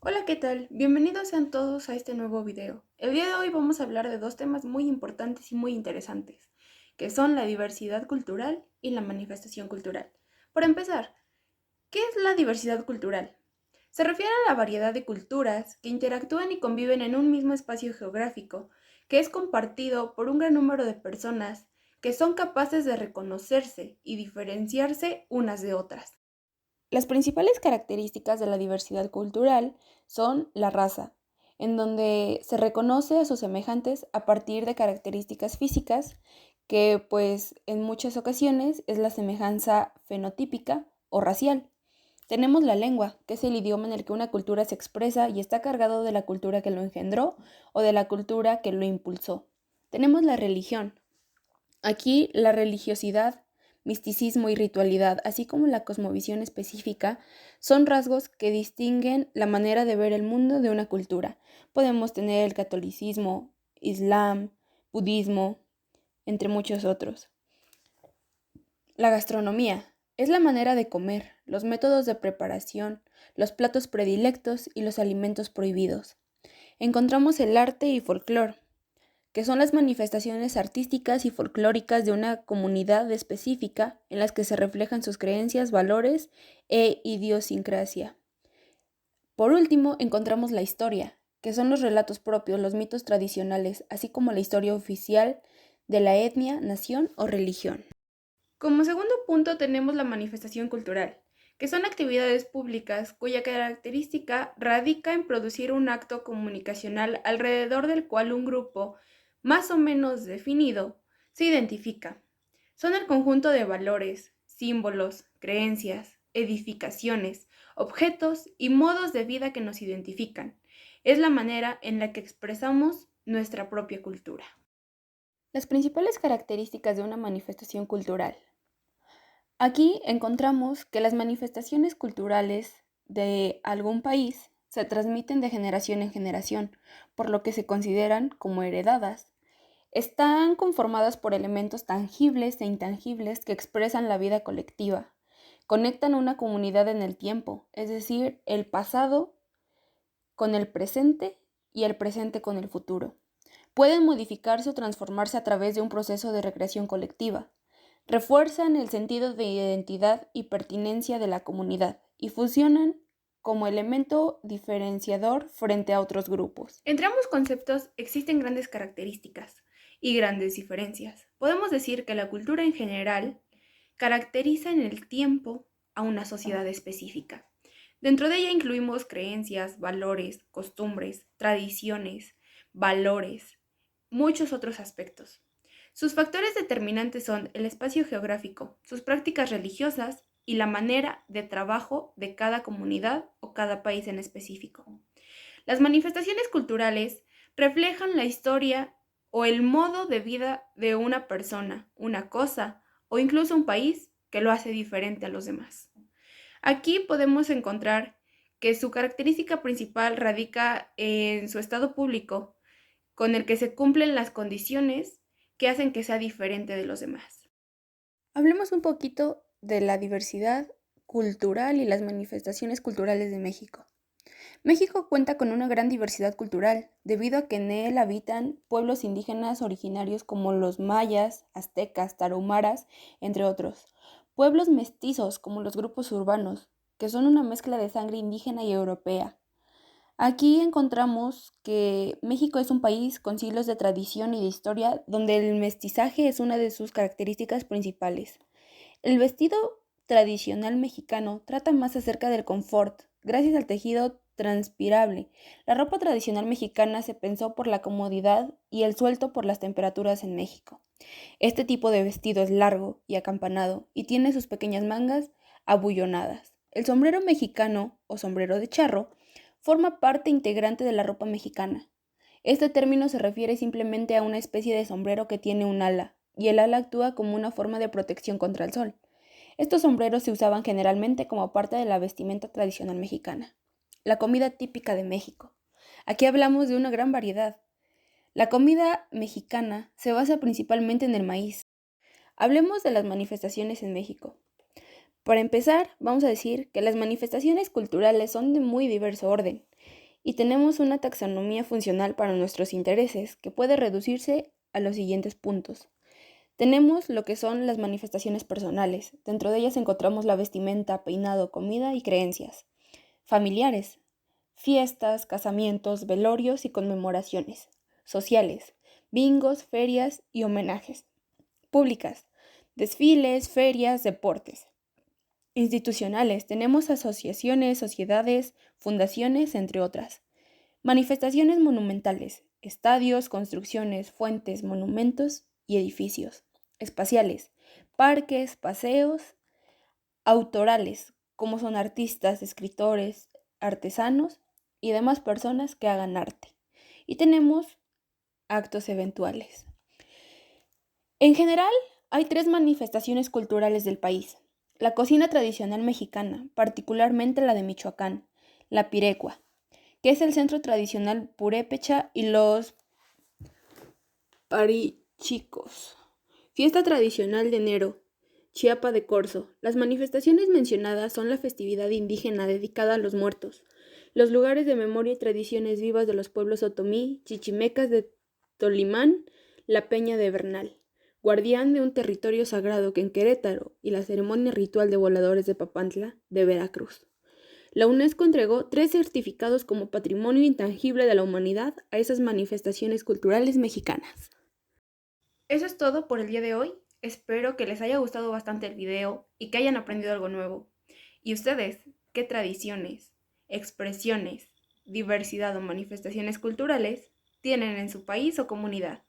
Hola, ¿qué tal? Bienvenidos sean todos a este nuevo video. El día de hoy vamos a hablar de dos temas muy importantes y muy interesantes, que son la diversidad cultural y la manifestación cultural. Por empezar, ¿qué es la diversidad cultural? Se refiere a la variedad de culturas que interactúan y conviven en un mismo espacio geográfico, que es compartido por un gran número de personas que son capaces de reconocerse y diferenciarse unas de otras. Las principales características de la diversidad cultural son la raza, en donde se reconoce a sus semejantes a partir de características físicas, que pues en muchas ocasiones es la semejanza fenotípica o racial. Tenemos la lengua, que es el idioma en el que una cultura se expresa y está cargado de la cultura que lo engendró o de la cultura que lo impulsó. Tenemos la religión. Aquí la religiosidad, misticismo y ritualidad, así como la cosmovisión específica, son rasgos que distinguen la manera de ver el mundo de una cultura. Podemos tener el catolicismo, islam, budismo, entre muchos otros. La gastronomía es la manera de comer, los métodos de preparación, los platos predilectos y los alimentos prohibidos. Encontramos el arte y folclore, que son las manifestaciones artísticas y folclóricas de una comunidad específica en las que se reflejan sus creencias, valores e idiosincrasia. Por último, encontramos la historia, que son los relatos propios, los mitos tradicionales, así como la historia oficial de la etnia, nación o religión. Como segundo punto tenemos la manifestación cultural, que son actividades públicas cuya característica radica en producir un acto comunicacional alrededor del cual un grupo, más o menos definido, se identifica. Son el conjunto de valores, símbolos, creencias, edificaciones, objetos y modos de vida que nos identifican. Es la manera en la que expresamos nuestra propia cultura. Las principales características de una manifestación cultural. Aquí encontramos que las manifestaciones culturales de algún país se transmiten de generación en generación, por lo que se consideran como heredadas. Están conformadas por elementos tangibles e intangibles que expresan la vida colectiva. Conectan a una comunidad en el tiempo, es decir, el pasado con el presente y el presente con el futuro. Pueden modificarse o transformarse a través de un proceso de recreación colectiva. Refuerzan el sentido de identidad y pertinencia de la comunidad y funcionan como elemento diferenciador frente a otros grupos. Entre ambos conceptos existen grandes características y grandes diferencias. Podemos decir que la cultura en general caracteriza en el tiempo a una sociedad específica. Dentro de ella incluimos creencias, valores, costumbres, tradiciones, valores, muchos otros aspectos. Sus factores determinantes son el espacio geográfico, sus prácticas religiosas y la manera de trabajo de cada comunidad o cada país en específico. Las manifestaciones culturales reflejan la historia o el modo de vida de una persona, una cosa o incluso un país que lo hace diferente a los demás. Aquí podemos encontrar que su característica principal radica en su estado público, con el que se cumplen las condiciones que hacen que sea diferente de los demás. Hablemos un poquito de la diversidad cultural y las manifestaciones culturales de México. México cuenta con una gran diversidad cultural, debido a que en él habitan pueblos indígenas originarios como los mayas, aztecas, tarahumaras, entre otros. Pueblos mestizos como los grupos urbanos, que son una mezcla de sangre indígena y europea. Aquí encontramos que México es un país con siglos de tradición y de historia donde el mestizaje es una de sus características principales. El vestido tradicional mexicano trata más acerca del confort, gracias al tejido transpirable. La ropa tradicional mexicana se pensó por la comodidad y el suelto por las temperaturas en México. Este tipo de vestido es largo y acampanado y tiene sus pequeñas mangas abullonadas. El sombrero mexicano o sombrero de charro forma parte integrante de la ropa mexicana. Este término se refiere simplemente a una especie de sombrero que tiene un ala, y el ala actúa como una forma de protección contra el sol. Estos sombreros se usaban generalmente como parte de la vestimenta tradicional mexicana. La comida típica de México. Aquí hablamos de una gran variedad. La comida mexicana se basa principalmente en el maíz. Hablemos de las manifestaciones en México. Para empezar, vamos a decir que las manifestaciones culturales son de muy diverso orden. y tenemos una taxonomía funcional para nuestros intereses que puede reducirse a los siguientes puntos. Tenemos lo que son las manifestaciones personales. Dentro de ellas encontramos la vestimenta, peinado, comida y creencias. Familiares, fiestas, casamientos, velorios y conmemoraciones. Sociales, bingos, ferias y homenajes. Públicas, desfiles, ferias, deportes. Institucionales, tenemos asociaciones, sociedades, fundaciones, entre otras. Manifestaciones monumentales, estadios, construcciones, fuentes, monumentos y edificios. Espaciales, parques, paseos. Autorales, como son artistas, escritores, artesanos y demás personas que hagan arte. Y tenemos actos eventuales. En general, hay 3 manifestaciones culturales del país. La cocina tradicional mexicana, particularmente la de Michoacán, la pirecua, que es el centro tradicional purépecha, y los parichicos, fiesta tradicional de enero, Chiapa de Corzo. Las manifestaciones mencionadas son la festividad indígena dedicada a los muertos, los lugares de memoria y tradiciones vivas de los pueblos otomí, chichimecas de Tolimán, la Peña de Bernal, guardián de un territorio sagrado que en Querétaro, y la ceremonia ritual de voladores de Papantla, de Veracruz. La UNESCO entregó 3 certificados como Patrimonio Intangible de la Humanidad a esas manifestaciones culturales mexicanas. Eso es todo por el día de hoy. Espero que les haya gustado bastante el video y que hayan aprendido algo nuevo. ¿Y ustedes qué tradiciones, expresiones, diversidad o manifestaciones culturales tienen en su país o comunidad?